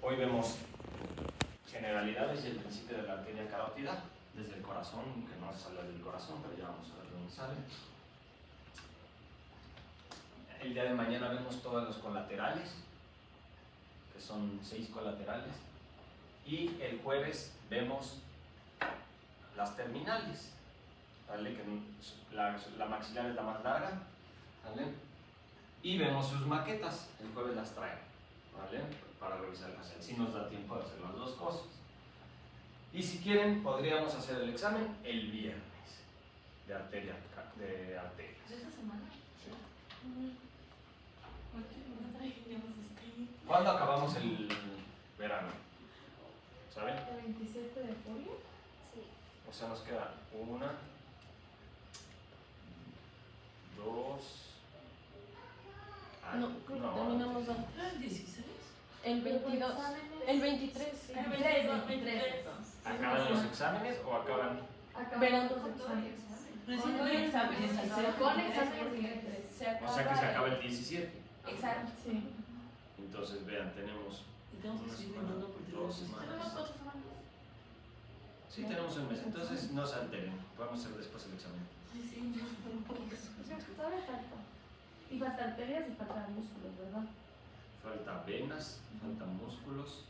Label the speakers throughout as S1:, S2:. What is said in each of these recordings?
S1: Hoy vemos generalidades y el principio de la arteria carótida desde el corazón, que no sale del corazón, pero ya vamos a ver dónde sale. El día de mañana vemos todos los colaterales, que son 6 colaterales, y el jueves vemos las terminales, ¿vale? Que la maxilar es la más larga, ¿vale? Y vemos sus maquetas, el jueves las traigo, ¿vale? Para revisarlas, así nos da tiempo de hacer las dos cosas. Y si quieren, podríamos hacer el examen el viernes de arterias.
S2: ¿De esta semana?
S1: Sí. ¿Cuándo acabamos el verano? ¿Saben?
S3: ¿El 27 de julio?
S2: Sí.
S1: O sea, nos queda 1, 2.
S3: No, creo que terminamos antes.
S2: ¿El 16?
S3: El 22. El 23.
S2: El 23.
S1: ¿Acaban los exámenes o acaban?
S3: Verán los exámenes.
S2: Recién no hay exámenes.
S3: Con exámenes el 23.
S1: O sea que se acaba el 17.
S2: Exacto.
S3: Sí.
S1: Entonces, vean, tenemos
S2: Tenemos que seguir ganando por
S1: 2 semanas. Sí, tenemos un mes. Entonces, no se alteren. Podemos hacer después el examen.
S3: Todavía falta. Y falta arterias y faltan músculos, ¿verdad?
S1: Falta venas, faltan músculos,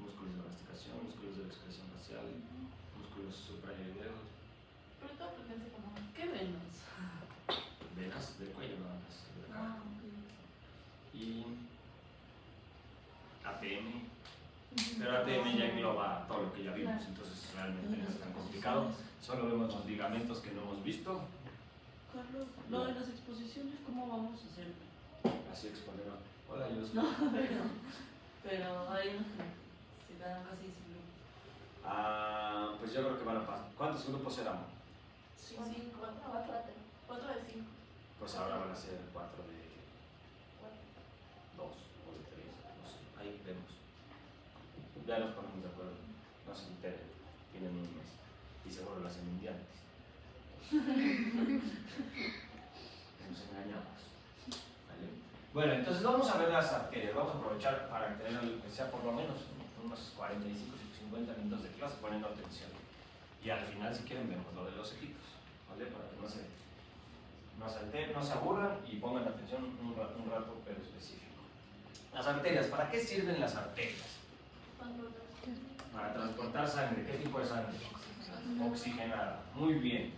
S1: músculos de masticación, músculos de la expresión facial, músculos suprahileros,
S2: Pero todo pertenece como. ¿Qué venas?
S1: venas del cuello nada más.
S2: Ah, ok.
S1: Y ATM, pero ATM ya engloba todo lo que ya vimos, entonces realmente no es tan complicado. Solo vemos los ligamentos que no hemos visto,
S2: Carlos, lo de las exposiciones, ¿cómo vamos a hacer?
S1: así exponer. Hola, yo soy.
S2: No, pero hay unos que se quedan casi sin luz.
S1: Pues yo creo que van a pasar. ¿Cuántos grupos éramos?
S2: 5, 4 de 5.
S1: Pues ahora van a ser 4 de 2 o de 3, no sé, ahí vemos. Ya nos ponemos de acuerdo, no se enteren, tienen un mes y seguro lo hacen un día antes. Nos engañamos. ¿Vale? Bueno, entonces vamos a ver las arterias, vamos a aprovechar para tener que sea por lo menos unos 45 o 50 minutos de clase poniendo atención. Y al final, si quieren, vemos lo de los equipos, ¿vale? Para que no se aburran y pongan atención un rato pero específico. Las arterias, ¿para qué sirven las arterias? Para transportar sangre. ¿Qué tipo de sangre? Oxigenada. Muy bien.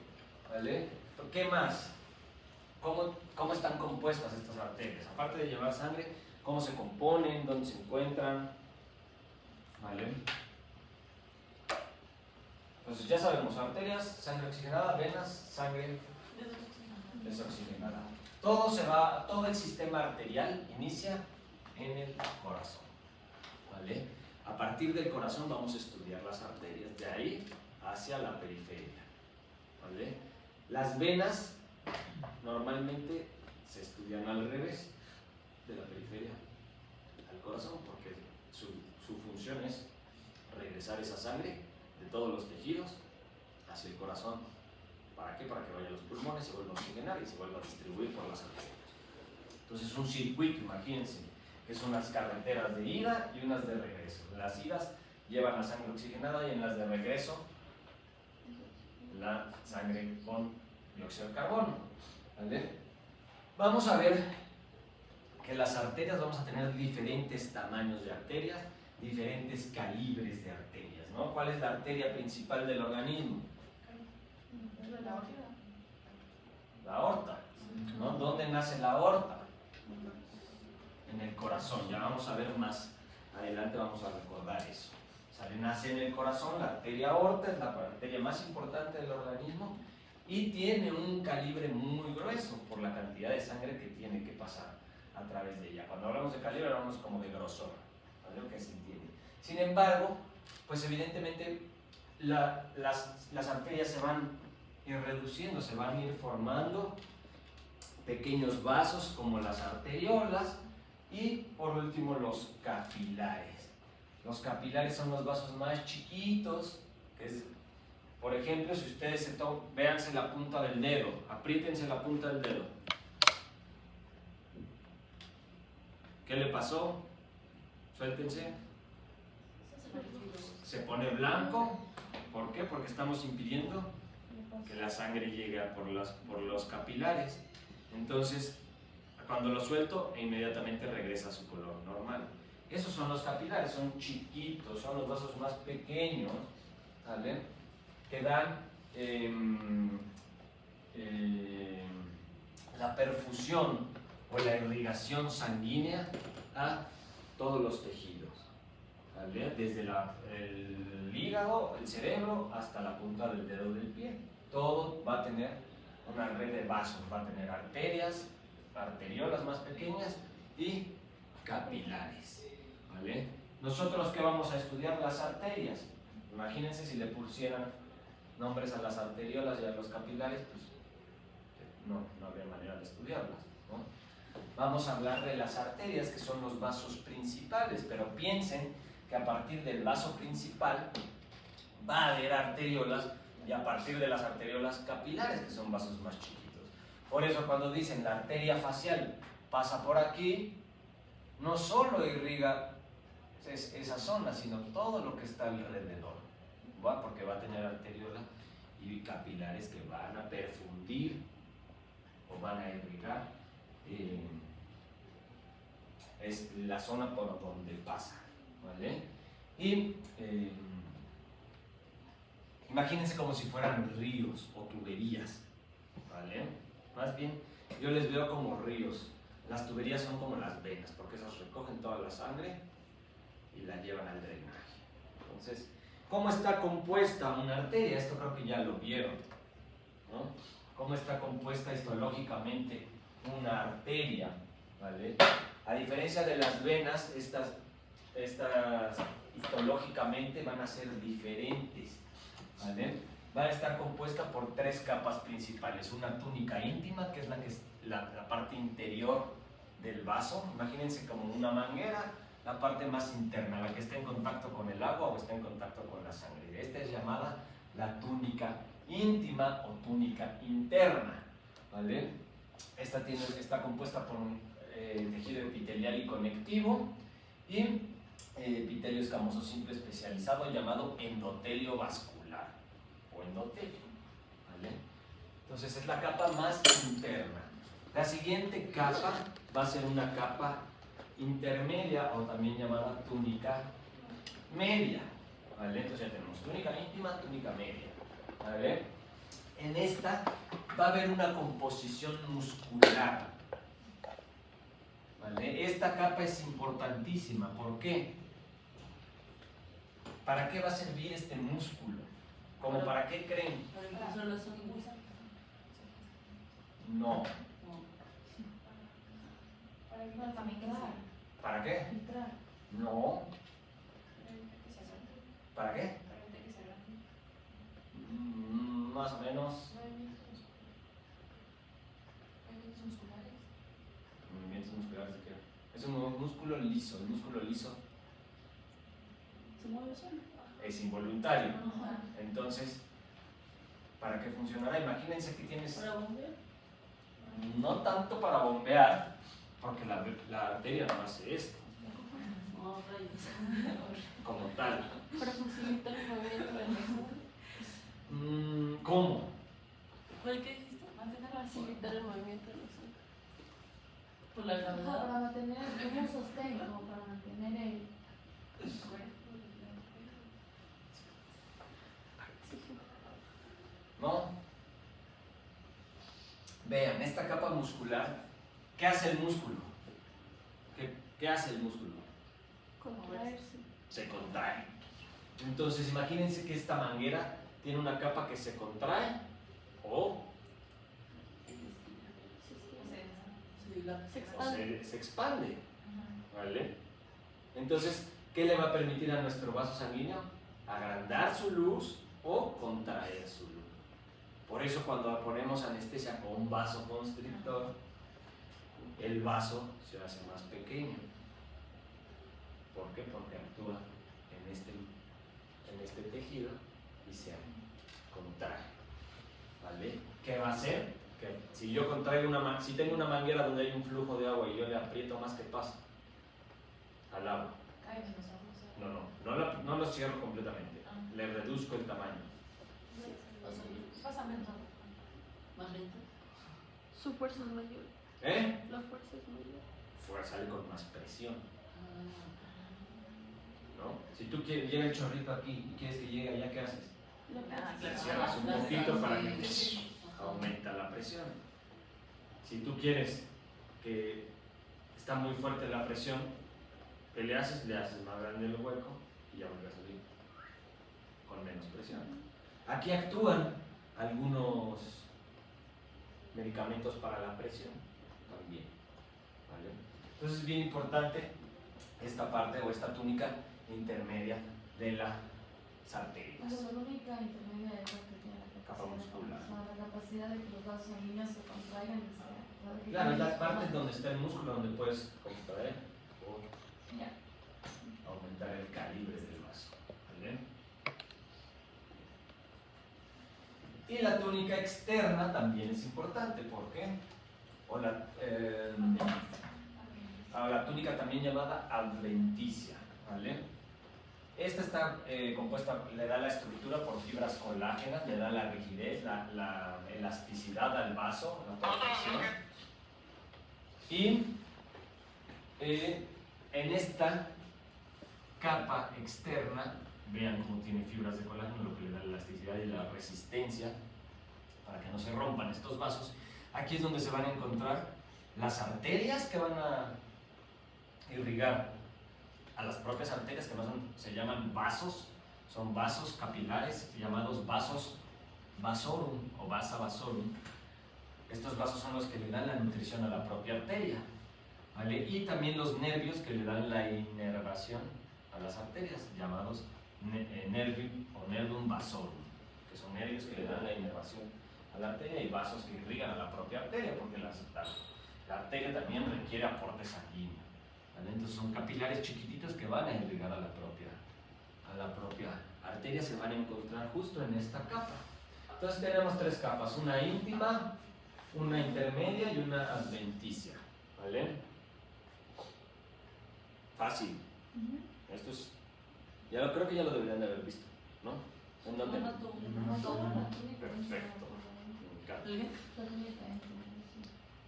S1: ¿Vale? ¿Qué más? ¿Cómo están compuestas estas arterias? Aparte de llevar sangre, ¿cómo se componen? ¿Dónde se encuentran? ¿Vale? Entonces ya sabemos, arterias, sangre oxigenada, venas, sangre desoxigenada. Todo el sistema arterial inicia en el corazón. ¿Vale? A partir del corazón vamos a estudiar las arterias, de ahí hacia la periferia. ¿Vale? Las venas normalmente se estudian al revés, de la periferia al corazón, porque su función es regresar esa sangre de todos los tejidos hacia el corazón. ¿Para qué? Para que vaya a los pulmones, se vuelva a oxigenar y se vuelva a distribuir por las arterias. Entonces un circuito, imagínense, que son unas carreteras de ida y unas de regreso. Las idas llevan la sangre oxigenada y en las de regreso la sangre con dióxido de carbono. ¿Vale? Vamos a ver que las arterias, vamos a tener diferentes tamaños de arterias, diferentes calibres de arterias, ¿no? ¿Cuál es la arteria principal del organismo? La aorta, ¿no? ¿Dónde nace la aorta? En el corazón, ya vamos a ver más adelante, vamos a recordar eso. ¿Sale? Nace en el corazón, la arteria aorta es la arteria más importante del organismo y tiene un calibre muy grueso por la cantidad de sangre que tiene que pasar a través de ella. Cuando hablamos de calibre hablamos como de grosor, ¿vale? Lo que se entiende. Sin embargo, pues evidentemente las arterias se van a ir reduciendo, se van a ir formando pequeños vasos como las arteriolas y por último los capilares. Los capilares son los vasos más chiquitos, que es, por ejemplo, si ustedes véanse la punta del dedo, apriétense la punta del dedo. ¿Qué le pasó? Suéltense. Se pone blanco. ¿Por qué? Porque estamos impidiendo que la sangre llegue por los capilares. Entonces, cuando lo suelto, inmediatamente regresa a su color normal. Esos son los capilares, son chiquitos, son los vasos más pequeños, ¿vale? Que dan la perfusión o la irrigación sanguínea a todos los tejidos, ¿vale? Desde el hígado, el cerebro, hasta la punta del dedo del pie. Todo va a tener una red de vasos, va a tener arterias, arteriolas más pequeñas y capilares, ¿vale? Nosotros, ¿qué vamos a estudiar? Las arterias. Imagínense si le pusieran nombres a las arteriolas y a los capilares, pues no habría manera de estudiarlas, ¿no? Vamos a hablar de las arterias, que son los vasos principales, pero piensen que a partir del vaso principal va a haber arteriolas y a partir de las arteriolas capilares, que son vasos más chiquitos. Por eso cuando dicen la arteria facial pasa por aquí, no solo irriga esa zona, sino todo lo que está alrededor, ¿va? Porque va a tener arteriola y capilares que van a perfundir o van a irrigar es la zona por donde pasa, ¿vale? Y imagínense como si fueran ríos o tuberías, ¿vale? Más bien, yo les veo como ríos. Las tuberías son como las venas, porque esas recogen toda la sangre y la llevan al drenaje. Entonces, ¿cómo está compuesta una arteria? Esto creo que ya lo vieron, ¿no? ¿Cómo está compuesta histológicamente una arteria? ¿Vale? A diferencia de las venas, estas histológicamente van a ser diferentes, ¿vale? Va a estar compuesta por tres capas principales. Una túnica íntima, que es la parte interior del vaso. Imagínense como una manguera, la parte más interna, la que está en contacto con el agua o está en contacto con la sangre. Esta es llamada la túnica íntima o túnica interna, ¿vale? Esta está compuesta por un tejido epitelial y conectivo y epitelio escamoso simple especializado llamado endotelio vascular o endotelio, ¿vale? Entonces es la capa más interna. La siguiente capa va a ser una capa intermedia o también llamada túnica media, ¿vale? Entonces ya tenemos túnica íntima, túnica media, ¿vale? En esta va a haber una composición muscular, ¿vale? Esta capa es importantísima. ¿Por qué? ¿Para qué va a servir este músculo? ¿Cómo para qué creen?
S2: Para impulsar la sangre.
S1: No.
S3: Para migrar.
S1: ¿Para qué?
S3: Filtrar.
S1: No. ¿Para qué? Más o menos. Movimientos musculares de qué? Es un músculo liso. El músculo liso
S2: ¿Se mueve solo?
S1: es involuntario.
S2: Ajá.
S1: Entonces, ¿para qué funcionará? Imagínense que tienes...
S2: ¿Para bombear?
S1: No tanto para bombear, porque la arteria no hace esto,
S2: No, rayos.
S1: como tal.
S4: Para facilitar el movimiento de la sangre.
S1: ¿Cómo?
S2: ¿Cuál que dijiste?
S4: Facilitar el movimiento de la sangre.
S2: Por la gravedad.
S3: Para mantener un sostén, como para mantener el cuerpo.
S1: ¿No? Vean, esta capa muscular, ¿qué hace el músculo? ¿Qué hace el músculo?
S4: Contraerse.
S1: Se contrae. Entonces, imagínense que esta manguera tiene una capa que se contrae o
S2: Se dilata.
S4: Se expande.
S1: se expande. ¿Vale? Entonces, ¿qué le va a permitir a nuestro vaso sanguíneo? Agrandar su luz o contraer su luz. Por eso cuando ponemos anestesia con un vaso constrictor, el vaso se hace más pequeño. ¿Por qué? Porque actúa en este tejido y se contrae. ¿Vale? ¿Qué va a hacer? Que si yo contraigo si tengo una manguera donde hay un flujo de agua y yo le aprieto más, ¿qué pasa? Al agua. No los cierro completamente. Le reduzco el tamaño.
S3: Pásame todo.
S2: ¿Más lento?
S4: Su fuerza es mayor.
S1: ¿Eh?
S4: La fuerza es mayor.
S1: Sale con más presión, ¿no? Si tú llega el chorrito aquí y quieres que llegue allá, ¿qué haces? Le cierras un poquito para que aumenta la presión. Si tú quieres que está muy fuerte la presión, ¿qué le haces? Le haces más grande el hueco y ya vuelve a salir con menos presión. Aquí actúan algunos medicamentos para la presión también, ¿vale? Entonces es bien importante esta parte o esta túnica intermedia de las arterias.
S3: La única intermedia es la que tiene
S1: Capa muscular.
S3: la capacidad de que los vasos sanguíneos se contraigan y se...
S1: Claro, es la parte donde está el músculo donde puedes contraer o
S3: Ya.
S1: aumentar el calibre del vaso. ¿Vale? Y la túnica externa también es importante. ¿Por qué? La túnica también llamada adventicia. ¿Vale? Esta está compuesta, le da la estructura por fibras colágenas, le da la rigidez, la elasticidad al vaso, la protección. Y en esta capa externa, vean cómo tiene fibras de colágeno, lo que le da la elasticidad y la resistencia para que no se rompan estos vasos. Aquí es donde se van a encontrar las arterias que van a irrigar a las propias arterias, que no se llaman vasos, son vasos capilares llamados vasos vasorum o vasa vasorum. Estos vasos son los que le dan la nutrición a la propia arteria, ¿vale? Y también los nervios que le dan la inervación a las arterias, llamados nervium o nervum vasorum, que son nervios que le dan la inervación a la arteria, y vasos que irrigan a la propia arteria, porque la arteria también requiere aporte sanguíneo, ¿vale? Entonces son capilares chiquititos que van a irrigar a la propia arteria, se van a encontrar justo en esta capa. Entonces tenemos tres capas, una íntima, una intermedia y una adventicia, ¿vale? Fácil. Esto es, creo que ya lo deberían de haber visto, ¿no? ¿En dónde? Perfecto. Me encanta.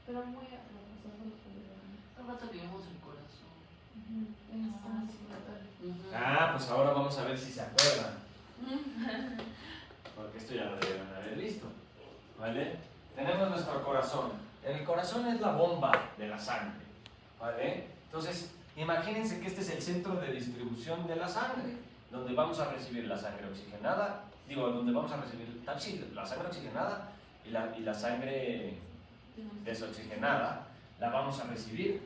S3: Pero muy a propósito de los poderosos.
S2: Un rato que vimos el corazón.
S1: Pues ahora vamos a ver si se acuerdan. Porque esto ya lo deberían haber visto, ¿vale? Tenemos nuestro corazón. El corazón es la bomba de la sangre, ¿vale? Entonces, imagínense que este es el centro de distribución de la sangre, donde vamos a recibir la sangre oxigenada, donde vamos a recibir la sangre oxigenada y la sangre desoxigenada, la vamos a recibir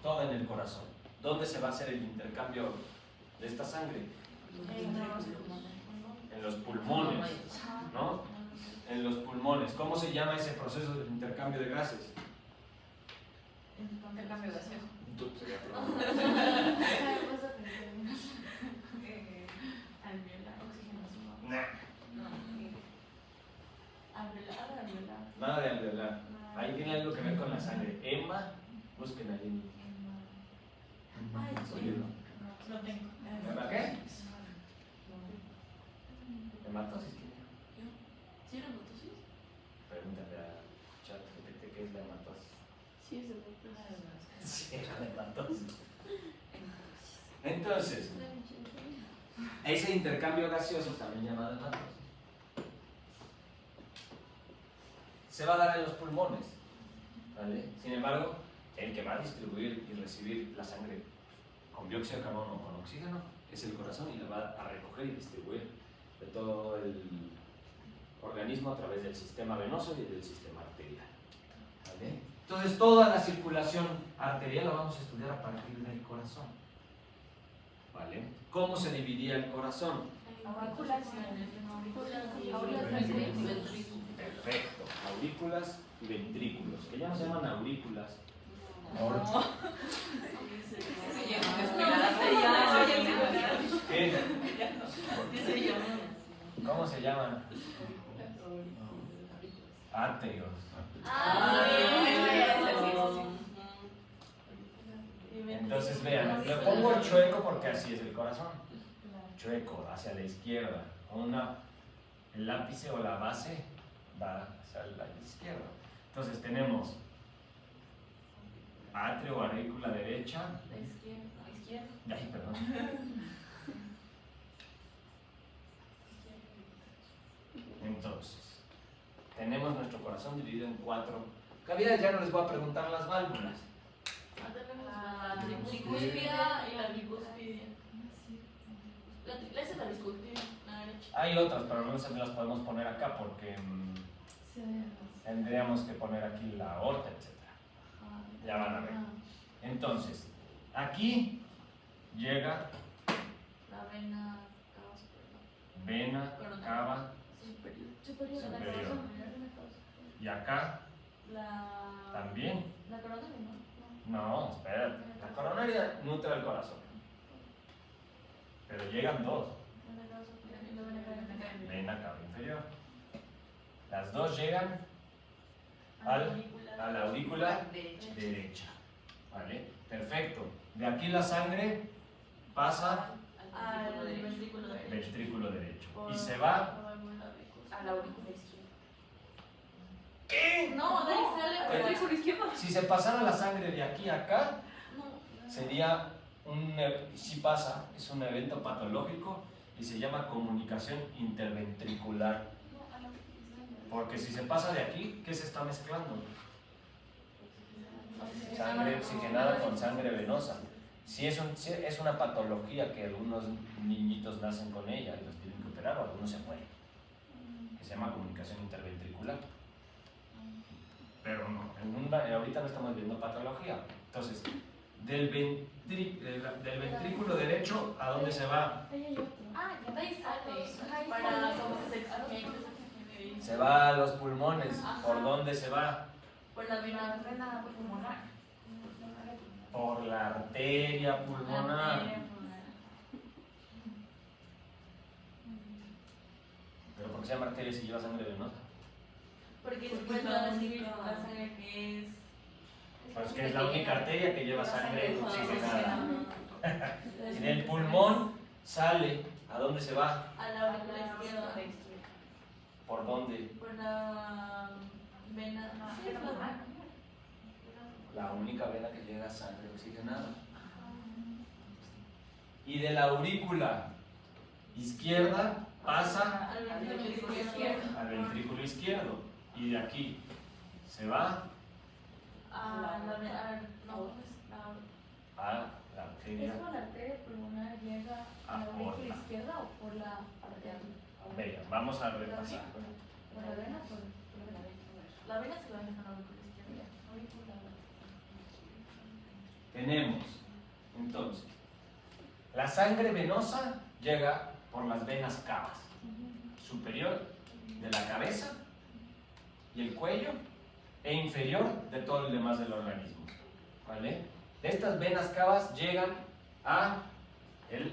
S1: toda en el corazón. ¿Dónde se va a hacer el intercambio de esta sangre? En los pulmones, ¿no? En los pulmones. ¿Cómo se llama ese proceso de intercambio de gases?
S3: Intercambio gaseoso.
S1: Tú sería nada de alveolar. Ahí tiene algo que ver con la sangre. Hema, busquen ahí.
S3: Lo tengo.
S1: ¿Hema qué? ¿Hematosis?
S2: ¿Sí era matosis?
S1: Pregúntale a ChatGPT qué es la hematosis.
S4: Sí, es de
S1: Sí, era la hematosis. Entonces, ese intercambio gaseoso, también llamado hematosis, se va a dar en los pulmones, ¿vale? Sin embargo, el que va a distribuir y recibir la sangre con dióxido de carbono o con oxígeno es el corazón, y la va a recoger y distribuir de todo el organismo a través del sistema venoso y del sistema arterial, ¿vale? Entonces, toda la circulación arterial la vamos a estudiar a partir del corazón, ¿vale? ¿Cómo se dividía el corazón? Perfecto, aurículas y ventrículos, que ya no se llaman aurículas. ¿Qué? ¿Cómo se llaman? Arterios. Entonces, Entonces vean, le pongo chueco porque así es el corazón. Chueco, hacia la izquierda. El ápice o la base va hacia la izquierda. Entonces tenemos atrio o aurícula derecha.
S2: La izquierda.
S1: Ay, perdón. Entonces, tenemos nuestro corazón dividido en 4 cavidades. Ya no les voy a preguntar las válvulas.
S2: La tricúspida y la bicúspide. Esa es la bicúspide, la derecha.
S1: Hay otras, pero no se las podemos poner acá porque tendríamos que poner aquí la aorta, etc. Ya van a ver. Entonces, aquí llega
S2: La vena cava superior.
S1: vena, cava,
S2: Superior.
S1: superior. Y acá
S2: La
S1: también.
S2: coronaria, ¿no?
S1: No, espérate. La coronaria nutre el corazón. Pero llegan 2.
S2: La cava superior y la vena cava.
S1: Vena, cava inferior. Las 2 llegan a la aurícula derecha. ¿Vale? Perfecto. De aquí la sangre pasa
S2: Al ventrículo derecho.
S1: ventrículo derecho. Y se va.
S2: A la aurícula izquierda.
S1: ¿Qué?
S2: No, de ahí sale por el ventrículo izquierdo.
S1: Si se pasara la sangre de aquí a acá,
S2: No.
S1: sería si pasa, es un evento patológico y se llama comunicación interventricular. Porque si se pasa de aquí, ¿qué se está mezclando? Sangre oxigenada con sangre venosa. Si es una patología que algunos niñitos nacen con ella y los tienen que operar o algunos se mueren, que se llama comunicación interventricular. Pero no, ahorita no estamos viendo patología. Entonces, del ventrículo derecho, ¿a dónde se va?
S3: Ahí hay otro.
S2: De ahí sale.
S3: Ahí
S2: Para
S3: sale.
S2: cómo se
S1: Se va a los pulmones.
S2: Ajá.
S1: ¿Por dónde se va?
S2: Por la vena pulmonar.
S1: Por la arteria pulmonar. ¿Pero por qué se llama arteria si lleva sangre venosa?
S2: Porque después va a decir la sangre que es.
S1: Pues que es la única arteria que lleva sangre oxigenada.
S2: oxigenada.
S1: En el pulmón sale. ¿A dónde se va?
S2: A la aurícula izquierda.
S1: ¿Por dónde?
S2: Por la vena. Sí, es
S1: La única vena que llega sangre oxigenada. Y de la aurícula izquierda pasa
S2: al ventrículo izquierdo.
S1: al ventrículo izquierdo. Y de aquí se va
S2: A la vena. No,
S1: a la arteria.
S3: ¿Es por la arteria pulmonar llega a la aurícula izquierda o por la arteria?
S1: Venga, vamos a repasar.
S3: ¿Por la vena o por la vena?
S2: la vena se va a dejar a la aurícula izquierda.
S1: Tenemos, entonces, la sangre venosa llega por las venas cavas, superior de la cabeza y el cuello, e inferior de todo el demás del organismo. ¿Vale? De estas venas cavas llegan a el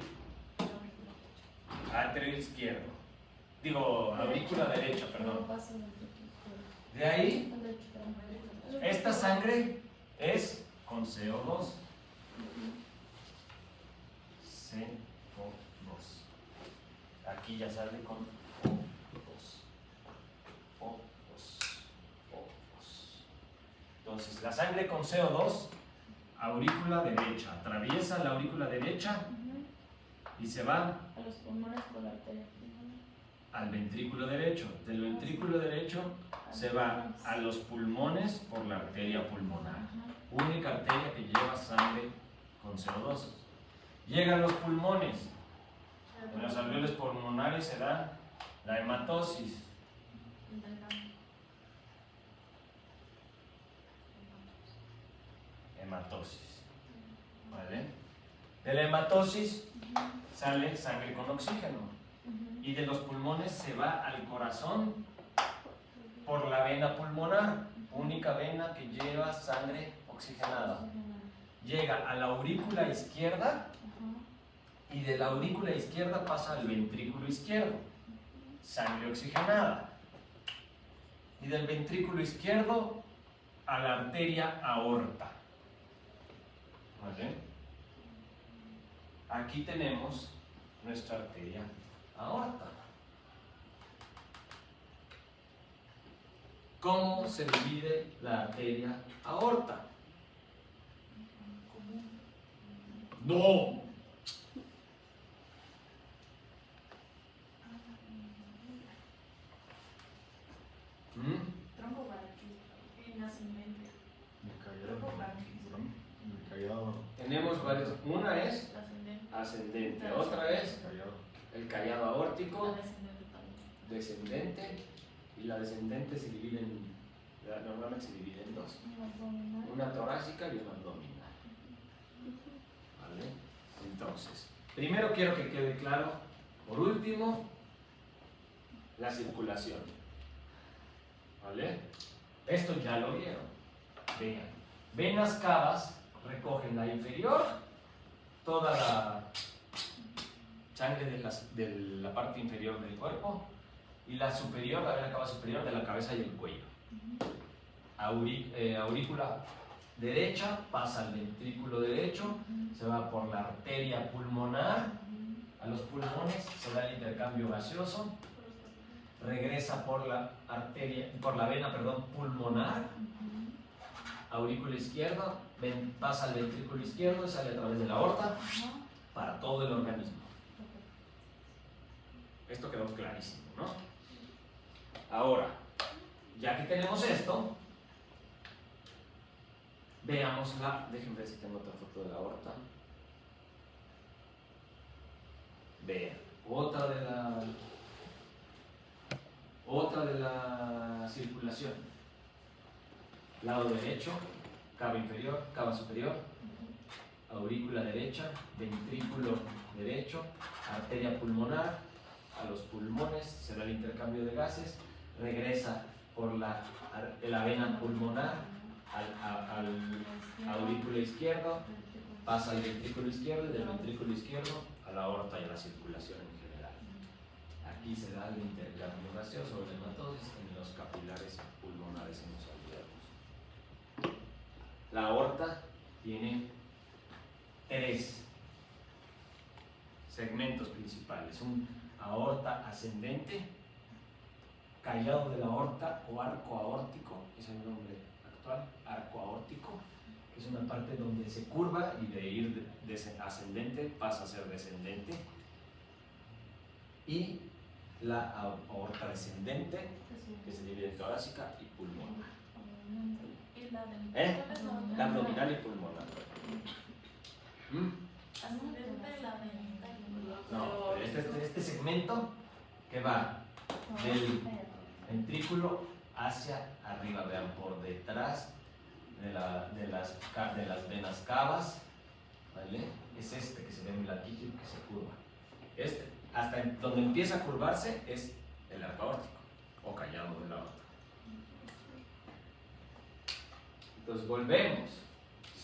S1: atrio izquierdo, digo, aurícula derecha, perdón. De ahí, esta sangre es con CO2. CO2. Aquí ya sale con O2. Entonces, la sangre con CO2, aurícula derecha, atraviesa la aurícula derecha y se va
S3: A los pulmones por la arteria pulmonar.
S1: al ventrículo derecho. Del ventrículo derecho se va a los pulmones por la arteria pulmonar. Única arteria que lleva sangre con CO2. Llega a los pulmones. En los alveolos pulmonares se da la hematosis. Hematosis. ¿Vale? De la hematosis sale sangre con oxígeno. Y de los pulmones se va al corazón por la vena pulmonar. Única vena que lleva sangre oxigenada. Llega a la aurícula izquierda y de la aurícula izquierda pasa al ventrículo izquierdo. Sangre oxigenada. Y del ventrículo izquierdo a la arteria aorta. ¿Vale? aquí tenemos nuestra arteria aorta. ¿Cómo se divide la arteria aorta? No.
S3: Tronco braquio. En ascendente. Tronco braquio.
S1: Tenemos varios. Una es
S2: Ascendente.
S1: ascendente, otra es el callado aórtico,
S2: Descendente también.
S1: descendente, y la descendente se divide normalmente se divide en dos,
S3: Abdominal.
S1: una torácica y una abdominal. ¿Vale? Entonces, primero quiero que quede claro, por último, la circulación. ¿Vale? Esto ya lo vieron. Vean, venas cavas recogen la inferior, toda la sangre de la parte inferior del cuerpo, y la superior, la vena cava superior de la cabeza y el cuello. Aurícula derecha pasa al ventrículo derecho, se va por la arteria pulmonar a los pulmones, se da el intercambio gaseoso, regresa por la vena pulmonar, aurícula izquierda, pasa al ventrículo izquierdo y sale a través de la aorta para todo el organismo. Esto quedó clarísimo, ¿no? Ahora, ya que tenemos esto, veámosla. Déjenme ver si tengo otra foto de la aorta. Vean, otra de la circulación. Lado derecho, cava inferior, cava superior, aurícula derecha, ventrículo derecho, arteria pulmonar, a los pulmones, se da el intercambio de gases, regresa por la vena pulmonar al aurículo izquierdo, pasa al ventrículo izquierdo y del ventrículo izquierdo a la aorta y a la circulación en general. Aquí se da el intercambio gaseoso o la hematosis en los capilares pulmonares en los alveolos. La aorta tiene 3 segmentos principales: un aorta ascendente, callado de la aorta o arco aórtico, que es el nombre actual, arco aórtico, que es una parte donde se curva y de ir ascendente pasa a ser descendente, y la aorta descendente, que se divide en torácica y pulmonar.
S2: ¿Y la del
S1: La abdominal y pulmonar.
S2: ascendente, la del
S1: No, este segmento que va del ventrículo hacia arriba, vean, por detrás de las venas cavas, ¿vale? Es este que se ve en el latito y que se curva. Hasta donde empieza a curvarse es el arco aórtico o callado de la aorta. Entonces volvemos.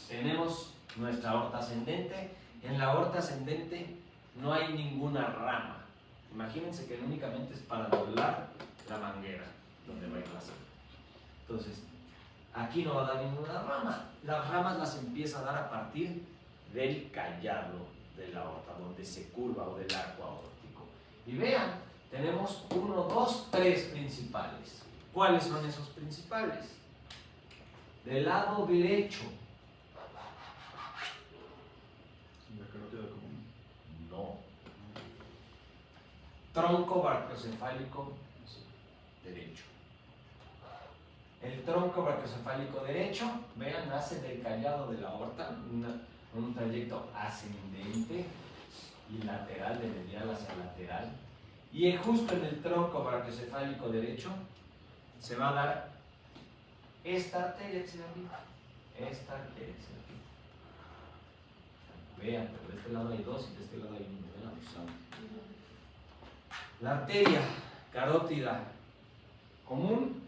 S1: Tenemos nuestra aorta ascendente. En la aorta ascendente no hay ninguna rama. Imagínense que únicamente es para doblar la manguera donde va a ir la sangre. Entonces, aquí no va a dar ninguna rama. Las ramas las empieza a dar a partir del callado de la aorta, donde se curva, o del arco aórtico. Y vean, tenemos 1, 2, 3 principales. ¿Cuáles son esos principales? Del lado derecho. No. Tronco brachiocefálico derecho. El tronco brachiocefálico derecho, vean, nace del callado de la aorta, un trayecto ascendente y lateral, de medial hacia lateral. Y justo en el tronco brachiocefálico derecho se va a dar esta arteria que se ve aquí. Esta arteria que se ve aquí. Vean, pero de este lado hay 2 y de este lado hay 1. La arteria carótida común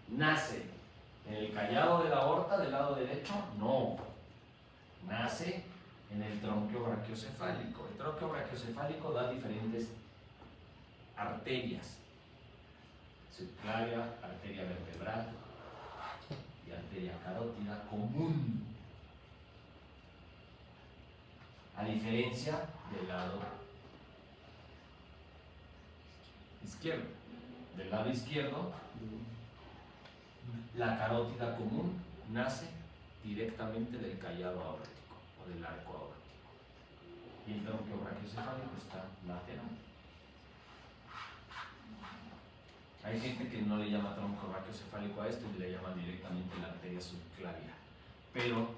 S1: nace en el callado de la aorta del lado derecho, no. Nace en el tronquio brachiocefálico. El tronquio brachiocefálico da diferentes arterias: subclavia, arteria vertebral y arteria carótida común. a diferencia del lado izquierdo. Del lado izquierdo, la carótida común nace directamente del callado aórtico o del arco aórtico. Y el tronco brachiocefálico está lateral. Hay gente que no le llama tronco brachiocefálico a esto y le llama directamente la arteria subclavia. Pero,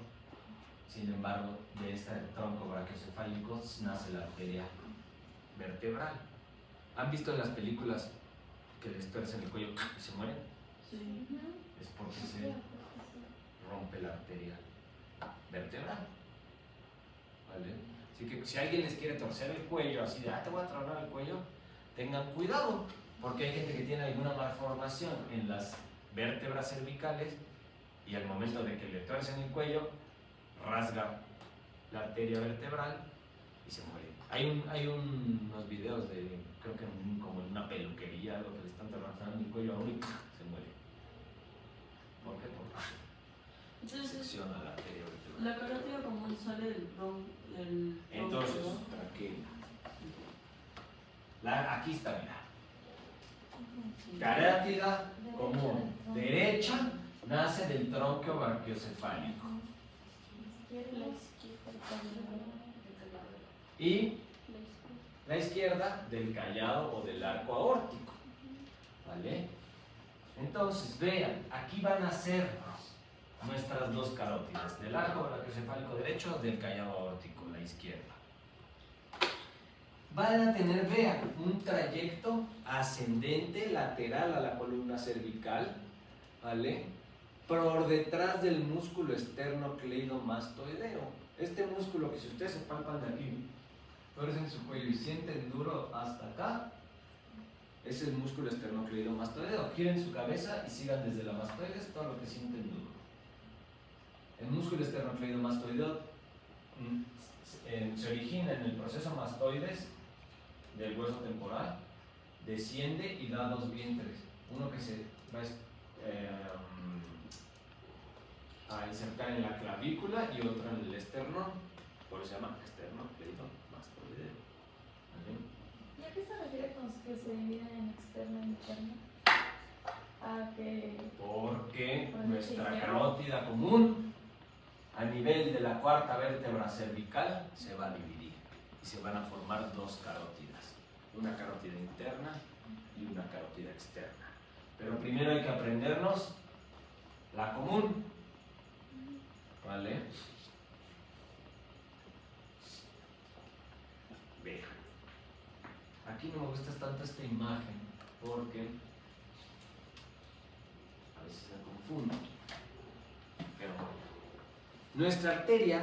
S1: sin embargo, de este tronco brachiocefálico nace la arteria vertebral. ¿Han visto en las películas que les tuercen el cuello y se mueren?
S2: Sí.
S1: Es porque se rompe la arteria vertebral. ¿Vale? Así que si alguien les quiere torcer el cuello, así de, te voy a tronar el cuello, tengan cuidado, porque hay gente que tiene alguna malformación en las vértebras cervicales y al momento de que le tuercen el cuello, rasga la arteria vertebral y se muere. Hay unos videos de, creo que como en una peluquería, algo que le están trabajando el cuello a uno y se muere. ¿Por qué? Porque
S2: Entonces,
S1: secciona la arteria vertebral.
S2: la carótida común sale del tronco.
S1: Entonces, tranquila. Aquí está, mira. Carótida común derecha nace del tronco brachiocefálico. Y la izquierda del callado o del arco aórtico. ¿Vale? Entonces, vean, aquí van a ser nuestras dos carótidas, del arco brachiocefálico derecho o del callado aórtico, la izquierda. Van a tener, vean, un trayecto ascendente lateral a la columna cervical, ¿vale? Por detrás del músculo esternocleidomastoideo. Este músculo que si ustedes se palpan de aquí, tuercen su cuello y sienten duro hasta acá, es el músculo esternocleidomastoideo. Giren su cabeza y sigan desde la mastoides todo lo que sienten duro. El músculo esternocleidomastoideo se origina en el proceso mastoides del hueso temporal, desciende y da dos vientres. Uno que se va a insertar en la clavícula y otro en el esternón, por eso se llama esternocleidomastoideo.
S3: ¿Y a qué se refiere con que se dividen en externo e interno? ¿A que
S1: Porque
S3: Bueno,
S1: nuestra
S3: sí,
S1: carótida común a nivel de la cuarta vértebra cervical se va a dividir y se van a formar dos carótidas, una carótida interna y una carótida externa. Pero primero hay que aprendernos la común, ¿vale? Vean, aquí no me gusta tanto esta imagen porque a veces me confundo, pero nuestra arteria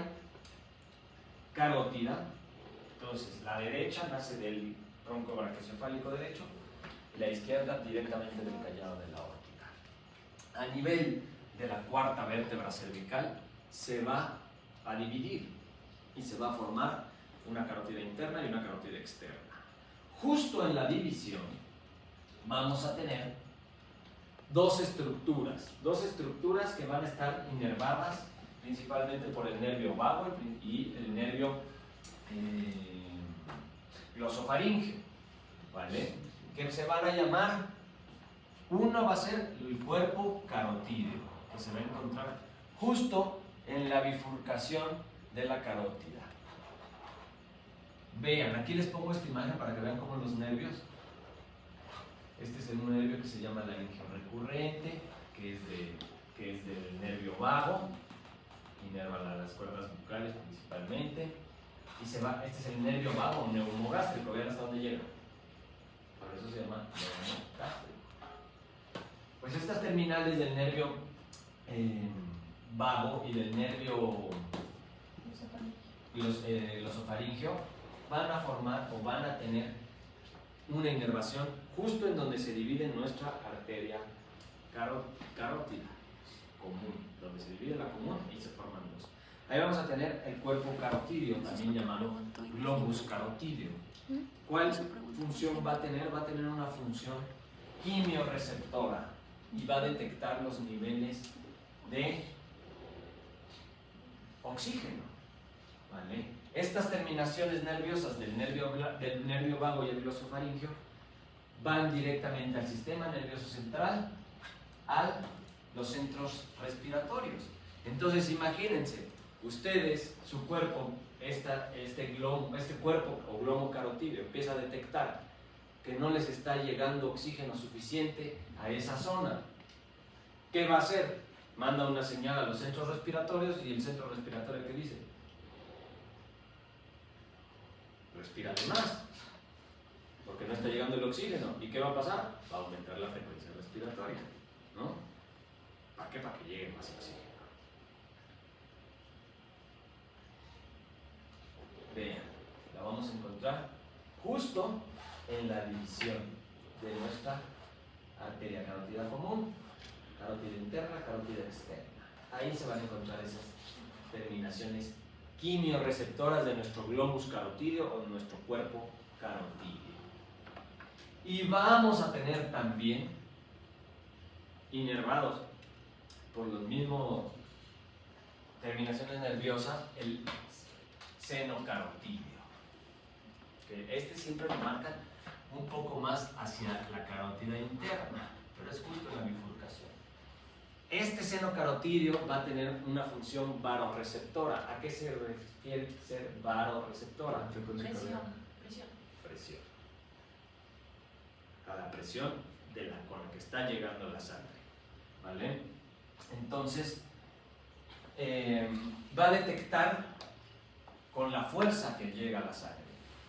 S1: carótida, entonces la derecha nace del tronco brachiocefálico derecho y la izquierda directamente del callado de la aórtica. A nivel de la cuarta vértebra cervical se va a dividir y se va a formar una carótida interna y una carótida externa. Justo en la división vamos a tener dos estructuras que van a estar inervadas principalmente por el nervio vago y el nervio glosofaríngeo, ¿vale? Que se van a llamar, uno va a ser el cuerpo carotídeo, que se va a encontrar justo en la bifurcación de la carótida. Vean, aquí les pongo esta imagen para que vean cómo los nervios, este es un nervio que se llama laringio recurrente, que es del nervio vago, inerva las cuerdas bucales principalmente, y este es el nervio vago neumogástrico, vean hasta dónde llega, por eso se llama neumogástrico. Pues estas terminales del nervio vago y del nervio glosofaríngeo van a formar o van a tener una inervación justo en donde se divide nuestra arteria carótida común, donde se divide la común y se forman dos. Ahí vamos a tener el cuerpo carotídeo, también llamado globus carotídeo. ¿Cuál función va a tener? Va a tener una función quimioreceptora y va a detectar los niveles de oxígeno, ¿vale? Estas terminaciones nerviosas del nervio vago y el glosofaringeo van directamente al sistema nervioso central, a los centros respiratorios. Entonces imagínense, ustedes, su cuerpo, este cuerpo o glomo carotídeo empieza a detectar que no les está llegando oxígeno suficiente a esa zona. ¿Qué va a hacer? Manda una señal a los centros respiratorios y el centro respiratorio, ¿qué dice? Respírate más, porque no está llegando el oxígeno. ¿Y qué va a pasar? Va a aumentar la frecuencia respiratoria, ¿no? ¿Para qué? Para que llegue más oxígeno. Vean, la vamos a encontrar justo en la división de nuestra arteria carótida común, carótida interna, carótida externa. Ahí se van a encontrar esas terminaciones quimiorreceptoras de nuestro globus carotídeo o de nuestro cuerpo carotídeo. Y vamos a tener también, inervados por los mismos terminaciones nerviosas, el seno carotídeo. Que este siempre lo marcan un poco más hacia la carótida interna, pero es justo en la bifurcación. Este seno carotídeo va a tener una función varoreceptora. ¿A qué se refiere ser varoreceptora?
S2: Presión.
S1: Presión. A la presión con la que está llegando la sangre. ¿Vale? Entonces, va a detectar con la fuerza que llega a la sangre.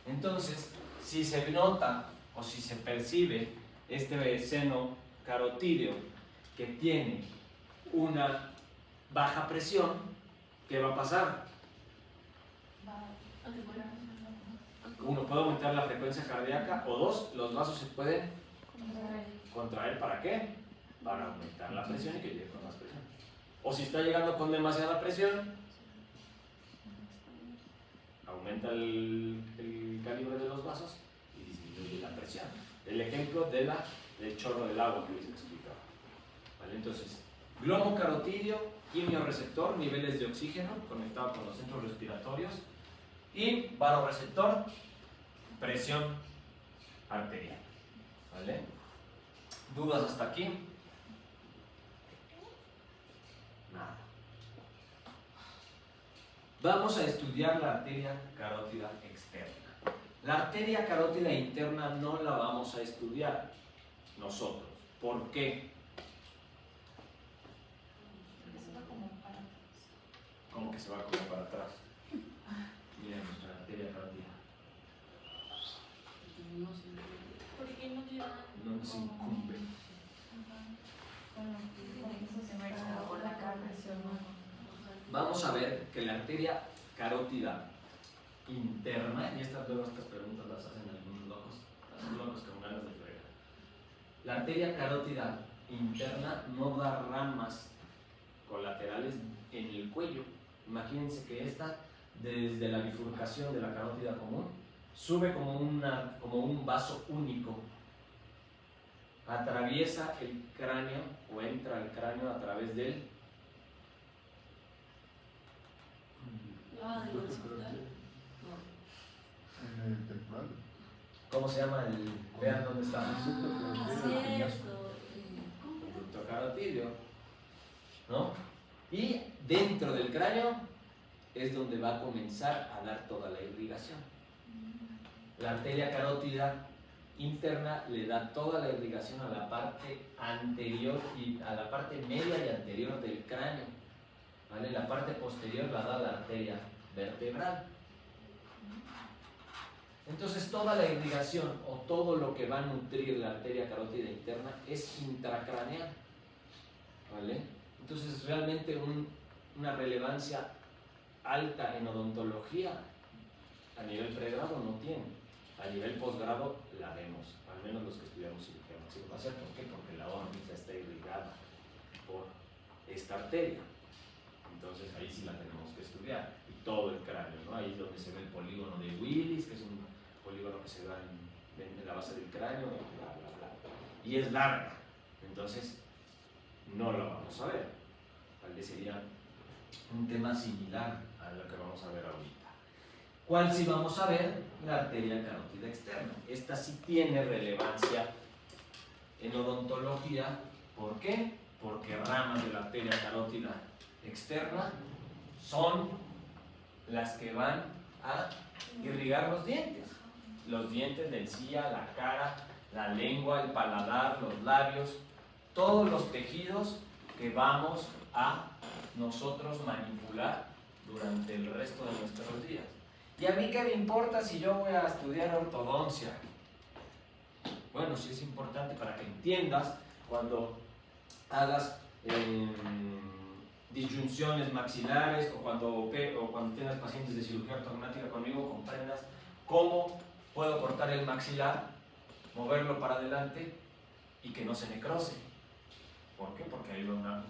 S1: Entonces, si se nota o si se percibe este seno carotídeo que tiene una baja presión, ¿qué va a pasar? Uno, puede aumentar la frecuencia cardíaca, o dos, los vasos se pueden contraer. ¿Para qué? Para aumentar la presión y que llegue con más presión. O si está llegando con demasiada presión, aumenta el calibre de los vasos y disminuye la presión. El ejemplo del chorro del agua que les explicaba. ¿Vale? Entonces, glomo carotídeo, quimioreceptor, niveles de oxígeno conectado con los centros respiratorios, y varoreceptor, presión arterial. ¿Vale? ¿Dudas hasta aquí? Nada. Vamos a estudiar la arteria carótida externa. La arteria carótida interna no la vamos a estudiar nosotros. ¿Por qué? ¿Cómo que se va como para atrás? Miren nuestra arteria carótida.
S2: Porque no llevan.
S1: No nos incumbe. Vamos a ver que la arteria carótida interna, y estas preguntas las hacen algunos locos con ganas de fregar. La arteria carótida interna no da ramas colaterales en el cuello. Imagínense que esta, desde la bifurcación de la carótida común, sube como un vaso único. Atraviesa el cráneo o entra al cráneo a través del ¿cómo se llama? Vean dónde está. Conducto carotídeo, ¿no? Y dentro del cráneo es donde va a comenzar a dar toda la irrigación. La arteria carótida interna le da toda la irrigación a la parte anterior y a la parte media y anterior del cráneo. ¿Vale? La parte posterior la da la arteria vertebral. Entonces toda la irrigación o todo lo que va a nutrir la arteria carótida interna es intracraneal. ¿Vale? Entonces realmente una relevancia alta en odontología a nivel pregrado no tiene. A nivel posgrado la vemos, al menos los que estudiamos cirugía maxilofacial. ¿Por qué? Porque la órbita está irrigada por esta arteria. Entonces ahí sí la tenemos que estudiar. Y todo el cráneo, ¿no? Ahí es donde se ve el polígono de Willis, que es un polígono que se da en la base del cráneo, bla, bla, bla. Y es larga. Entonces no la vamos a ver. Tal vez sería un tema similar a lo que vamos a ver ahorita. ¿Cuál sí vamos a ver? La arteria carótida externa. Esta sí tiene relevancia en odontología. ¿Por qué? Porque ramas de la arteria carótida externa son las que van a irrigar los dientes de encía, la cara, la lengua, el paladar, los labios, todos los tejidos que vamos a nosotros manipular durante el resto de nuestros días. ¿Y a mí qué me importa si yo voy a estudiar ortodoncia? Bueno, sí es importante para que entiendas cuando hagas disyunciones maxilares o cuando tengas pacientes de cirugía ortognática conmigo, comprendas cómo puedo cortar el maxilar, moverlo para adelante y que no se necrose. ¿Por qué? Porque hay una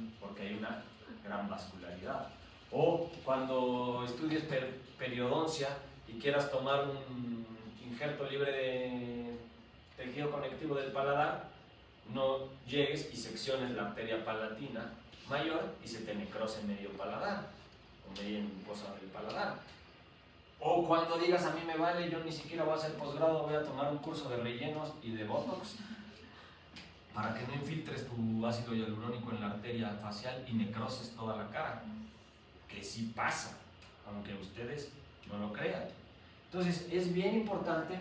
S1: gran vascularidad. O cuando estudies periodoncia y quieras tomar un injerto libre de tejido conectivo del paladar, no llegues y secciones la arteria palatina mayor y se te necrose medio paladar o media mucosa del paladar. O cuando digas a mí me vale, yo ni siquiera voy a hacer posgrado, voy a tomar un curso de rellenos y de botox para que no infiltres tu ácido hialurónico en la arteria facial y necroses toda la cara, que sí pasa, aunque ustedes no lo crean. Entonces es bien importante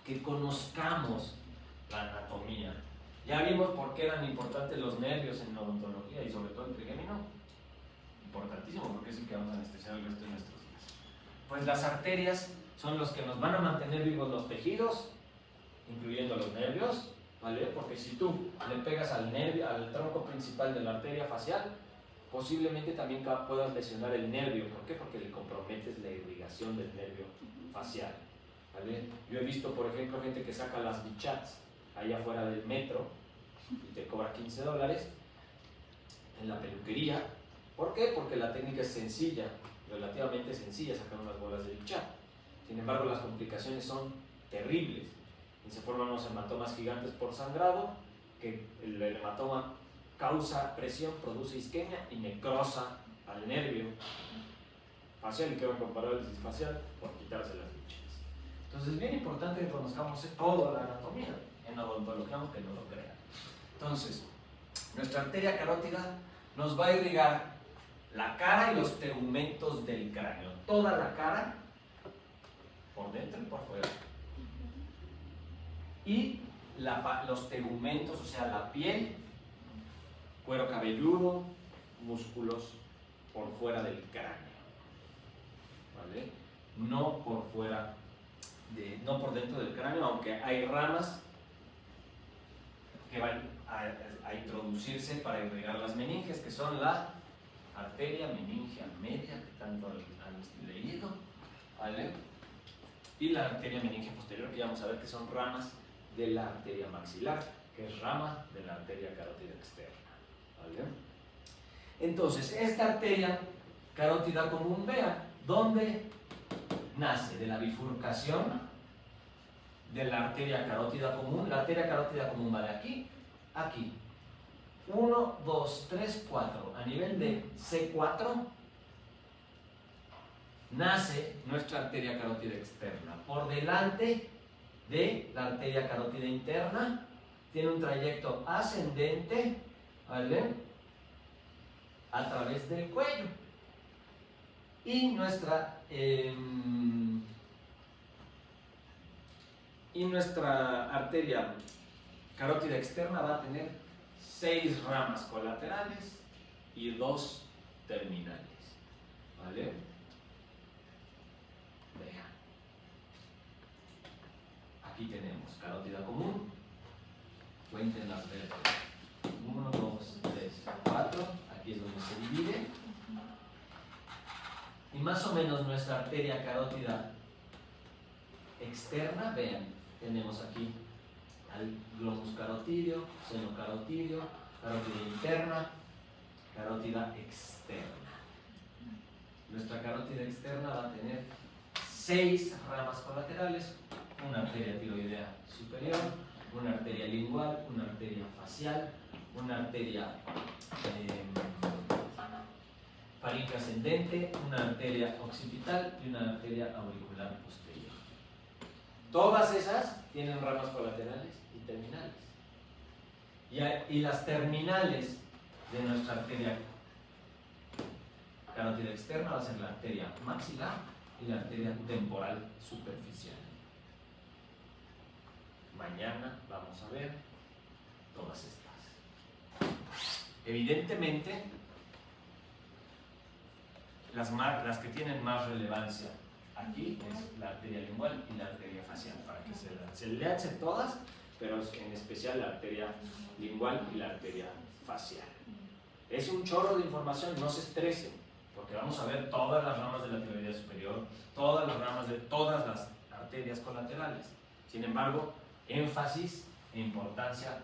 S1: que conozcamos la anatomía. Ya vimos por qué eran importantes los nervios en odontología y sobre todo el trigémino. Importantísimo, porque es el que vamos a anestesiar el resto de nuestros días. Pues las arterias son los que nos van a mantener vivos los tejidos, incluyendo los nervios, ¿vale? Porque si tú le pegas al tronco principal de la arteria facial, posiblemente también puedas lesionar el nervio. ¿Por qué? Porque le comprometes la irrigación del nervio facial, ¿vale? Yo he visto, por ejemplo, gente que saca las bichats allá afuera del metro y te cobra $15 en la peluquería. ¿Por qué? Porque la técnica es sencilla, relativamente sencilla, sacar unas bolas de bichat. Sin embargo, las complicaciones son terribles y se forman unos hematomas gigantes por sangrado, que el hematoma causa presión, produce isquemia y necrosa al nervio facial y queda con parálisis facial por quitarse las bichas. Entonces es bien importante que conozcamos toda la anatomía en odontología, aunque no lo crean. Entonces, nuestra arteria carótida nos va a irrigar la cara y los tegumentos del cráneo. Toda la cara, por dentro y por fuera. Y los tegumentos, o sea, la piel, cuero cabelludo, músculos por fuera del cráneo. ¿Vale? No por fuera, no por dentro del cráneo, aunque hay ramas que van a introducirse para irrigar las meninges, que son la arteria meningia media, que tanto han leído, ¿vale? Y la arteria meningia posterior, que ya vamos a ver que son ramas de la arteria maxilar, que es rama de la arteria carótida externa, ¿vale? Entonces, esta arteria carótida común, vean, ¿dónde nace? De la bifurcación de la arteria carótida común. La arteria carótida común va de aquí a aquí. 1, 2, 3, 4. A nivel de C4 nace nuestra arteria carótida externa. Por delante de la arteria carótida interna, tiene un trayecto ascendente, ¿vale?, a través del cuello. Y nuestra arteria carótida externa va a tener 6 ramas colaterales y 2 terminales, ¿vale? Vean. Aquí tenemos carótida común. Cuenten las vértebras. 1, 2, 3, 4. Aquí es donde se divide. Y más o menos nuestra arteria carótida externa, vean, tenemos aquí al globus carotídeo, seno carotídeo, carótida interna, carótida externa. Nuestra carótida externa va a tener 6 ramas colaterales, una arteria tiroidea superior, una arteria lingual, una arteria facial, una arteria faringe ascendente, una arteria occipital y una arteria auricular posterior. Todas esas tienen ramas colaterales y terminales. Y las terminales de nuestra arteria carótida externa va a ser la arteria maxilar y la arteria temporal superficial. Mañana vamos a ver todas estas. Evidentemente, las que tienen más relevancia aquí es la arteria lingual y la arteria facial, para que se lean todas, pero en especial la arteria lingual y la arteria facial. Es un chorro de información, no se estresen, porque vamos a ver todas las ramas de la tiroidea superior, todas las ramas de todas las arterias colaterales. Sin embargo, énfasis e importancia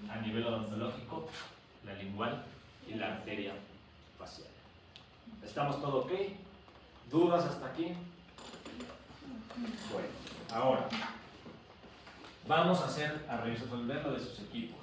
S1: a nivel odontológico, la lingual y la arteria facial. ¿Estamos todo ok? ¿Dudas hasta aquí? Bueno, ahora vamos a resolver lo de sus equipos.